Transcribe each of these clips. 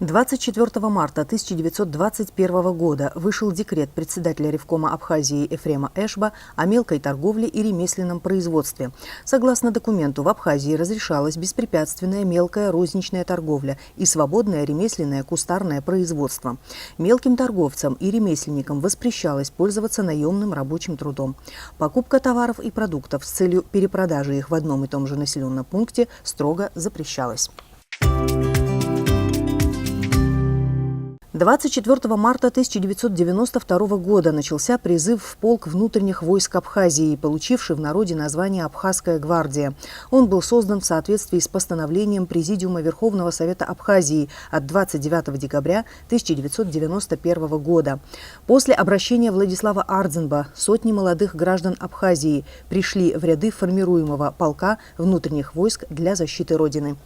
24 марта 1921 года вышел декрет председателя Ревкома Абхазии Ефрема Эшба о мелкой торговле и ремесленном производстве. Согласно документу, в Абхазии разрешалась беспрепятственная мелкая розничная торговля и свободное ремесленное кустарное производство. Мелким торговцам и ремесленникам воспрещалось пользоваться наемным рабочим трудом. Покупка товаров и продуктов с целью перепродажи их в одном и том же населенном пункте строго запрещалась. 24 марта 1992 года начался призыв в полк внутренних войск Абхазии, получивший в народе название «Абхазская гвардия». Он был создан в соответствии с постановлением Президиума Верховного Совета Абхазии от 29 декабря 1991 года. После обращения Владислава Ардзенба сотни молодых граждан Абхазии пришли в ряды формируемого полка внутренних войск для защиты Родины.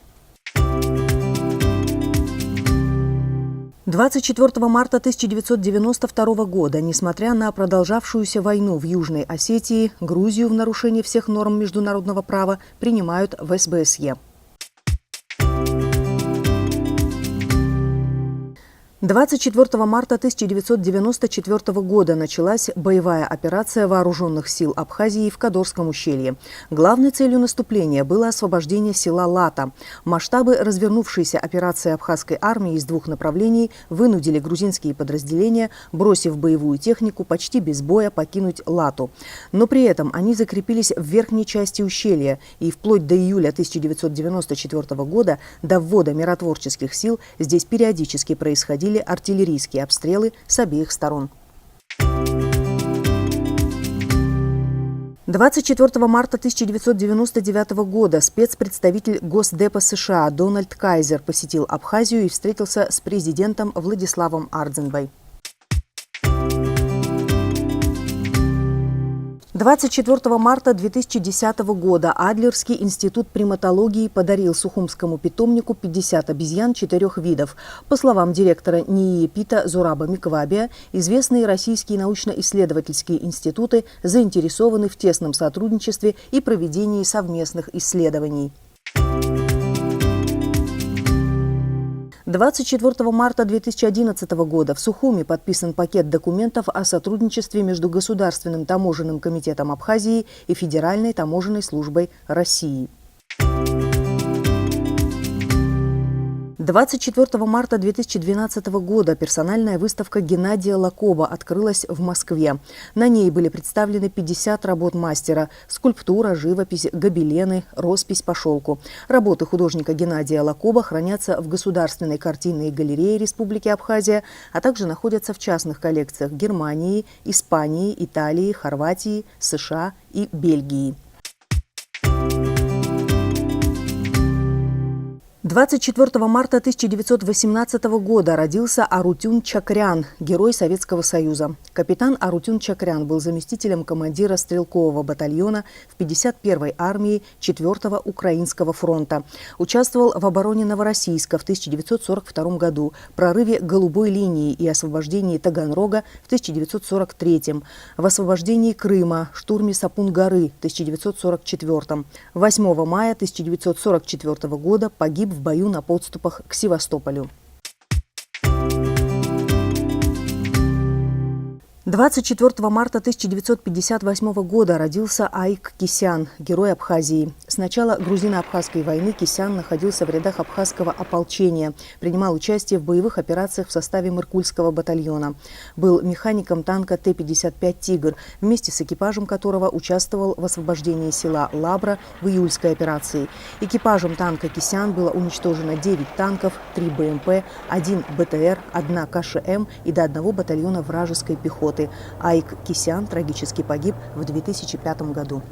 24 марта 1992 года, несмотря на продолжавшуюся войну в Южной Осетии, Грузию в нарушении всех норм международного права принимают в СБСЕ. 24 марта 1994 года началась боевая операция вооруженных сил Абхазии в Кадорском ущелье. Главной целью наступления было освобождение села Лата. Масштабы развернувшейся операции абхазской армии из двух направлений вынудили грузинские подразделения, бросив боевую технику, почти без боя покинуть Лату. Но при этом они закрепились в верхней части ущелья, и вплоть до июля 1994 года, до ввода миротворческих сил, здесь периодически происходили артиллерийские обстрелы с обеих сторон. 24 марта 1999 года спецпредставитель Госдепа США Дональд Кайзер посетил Абхазию и встретился с президентом Владиславом Ардзенбой. 24 марта 2010 года Адлерский институт приматологии подарил Сухумскому питомнику 50 обезьян 4 видов. По словам директора НИИ ПИТа Зураба Миквабия, известные российские научно-исследовательские институты заинтересованы в тесном сотрудничестве и проведении совместных исследований. 24 марта 2011 года в Сухуми подписан пакет документов о сотрудничестве между Государственным таможенным комитетом Абхазии и Федеральной таможенной службой России. 24 марта 2012 года персональная выставка Геннадия Лакоба открылась в Москве. На ней были представлены 50 работ мастера – скульптура, живопись, гобелены, роспись по шелку. Работы художника Геннадия Лакоба хранятся в Государственной картинной галерее Республики Абхазия, а также находятся в частных коллекциях Германии, Испании, Италии, Хорватии, США и Бельгии. 24 марта 1918 года родился Арутюн Чакрян, герой Советского Союза. Капитан Арутюн Чакрян был заместителем командира стрелкового батальона в 51-й армии 4-го Украинского фронта. Участвовал в обороне Новороссийска в 1942 году, прорыве Голубой линии и освобождении Таганрога в 1943, в освобождении Крыма, штурме Сапун-горы в 1944. 8 мая 1944 года погиб в бою на подступах к Севастополю. 24 марта 1958 года родился Аик Кисян, герой Абхазии. С начала грузино-абхазской войны Кисян находился в рядах абхазского ополчения, принимал участие в боевых операциях в составе Мыркульского батальона. Был механиком танка Т-55 «Тигр», вместе с экипажем которого участвовал в освобождении села Лабра в июльской операции. Экипажем танка Кисян было уничтожено 9 танков, 3 БМП, 1 БТР, 1 КШМ и до 1 батальона вражеской пехоты. Аик Кисян трагически погиб в 2005 году.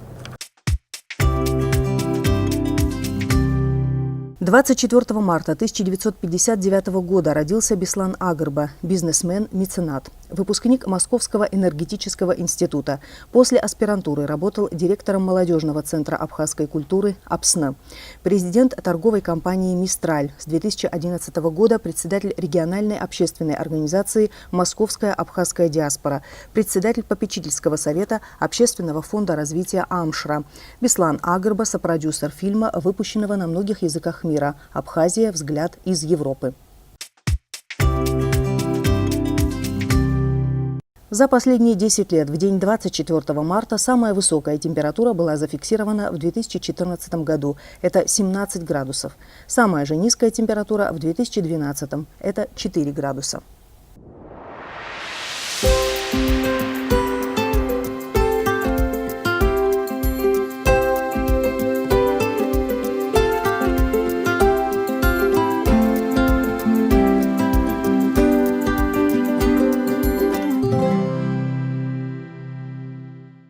24 марта 1959 года родился Беслан Агырба, бизнесмен, меценат, выпускник Московского энергетического института. После аспирантуры работал директором молодежного центра абхазской культуры «Апсны». Президент торговой компании «Мистраль». С 2011 года председатель региональной общественной организации «Московская абхазская диаспора», председатель попечительского совета Общественного фонда развития Амшра. Беслан Агырба – сопродюсер фильма, выпущенного на многих языках мира «Абхазия. Взгляд из Европы». За последние 10 лет в день 24 марта самая высокая температура была зафиксирована в 2014 году. Это 17 градусов. Самая же низкая температура в 2012. Это 4 градуса.